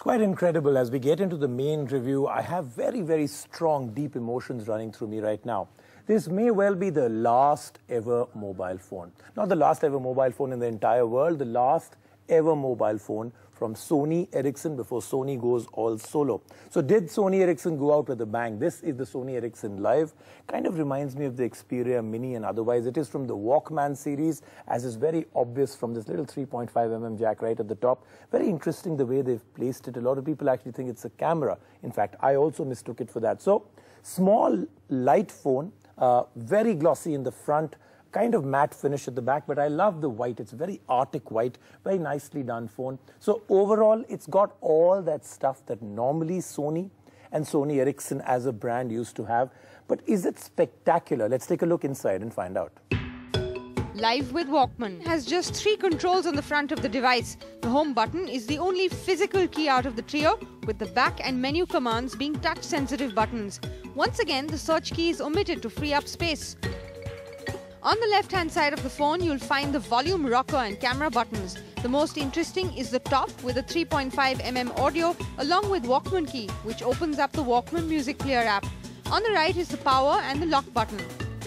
quite incredible. As we get into the main review, I have very, very strong, deep emotions running through me right now. This may well be the last ever mobile phone. Not the last ever mobile phone in the entire world, the last ever mobile phone from Sony Ericsson before Sony goes all solo. So did Sony Ericsson go out with a bang? This is the Sony Ericsson Live. Kind of reminds me of the Xperia Mini, and otherwise it is from the Walkman series, as is very obvious from this little 3.5mm jack right at the top. Very interesting the way they've placed it. A lot of people actually think it's a camera. In fact, I also mistook it for that. So small, light phone, very glossy in the front, kind of matte finish at the back, but I love the white. It's very Arctic white, very nicely done phone. So overall, it's got all that stuff that normally Sony and Sony Ericsson as a brand used to have. But is it spectacular? Let's take a look inside and find out. Live with Walkman has just 3 controls on the front of the device. The home button is the only physical key out of the trio, with the back and menu commands being touch-sensitive buttons. Once again, the search key is omitted to free up space. On the left-hand side of the phone, you'll find the volume rocker and camera buttons. The most interesting is the top with a 3.5mm audio along with Walkman key, which opens up the Walkman Music Player app. On the right is the power and the lock button.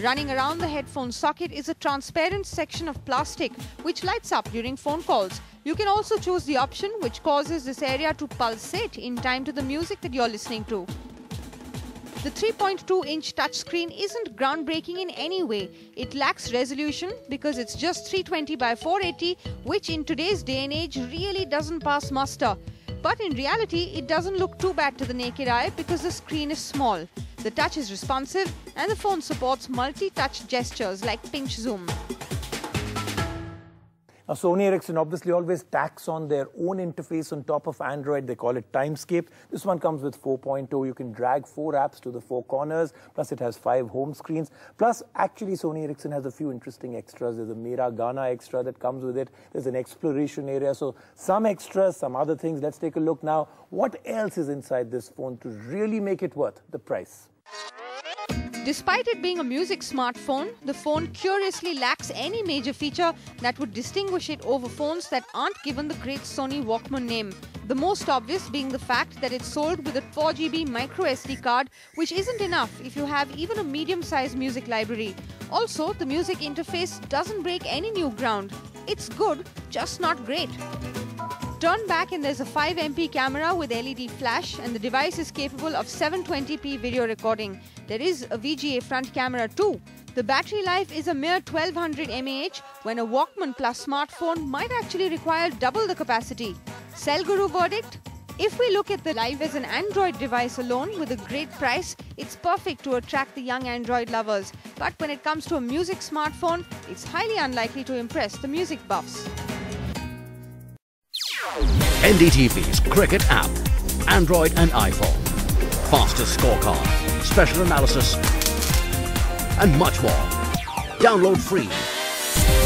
Running around the headphone socket is a transparent section of plastic which lights up during phone calls. You can also choose the option which causes this area to pulsate in time to the music that you're listening to. The 3.2-inch touchscreen isn't groundbreaking in any way. It lacks resolution because it's just 320 by 480, which in today's day and age really doesn't pass muster. But in reality, it doesn't look too bad to the naked eye because the screen is small. The touch is responsive and the phone supports multi-touch gestures like pinch zoom. Now, Sony Ericsson obviously always tacks on their own interface on top of Android. They call it Timescape. This one comes with 4.0. You can drag 4 apps to the 4 corners. Plus, it has 5 home screens. Plus, actually, Sony Ericsson has a few interesting extras. There's a Mera Gana extra that comes with it. There's an exploration area. So, some extras, some other things. Let's take a look now. What else is inside this phone to really make it worth the price? Despite it being a music smartphone, the phone curiously lacks any major feature that would distinguish it over phones that aren't given the great Sony Walkman name. The most obvious being the fact that it's sold with a 4GB micro SD card, which isn't enough if you have even a medium-sized music library. Also, the music interface doesn't break any new ground. It's good, just not great. Turn back and there's a 5MP camera with LED flash, and the device is capable of 720p video recording. There is a VGA front camera too. The battery life is a mere 1200 mAh when a Walkman Plus smartphone might actually require double the capacity. Cell Guru verdict? If we look at the Live as an Android device alone with a great price, it's perfect to attract the young Android lovers. But when it comes to a music smartphone, it's highly unlikely to impress the music buffs. NDTV's Cricket app, Android and iPhone, fastest scorecard, special analysis, and much more. Download free.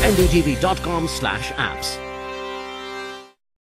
ndtv.com/apps.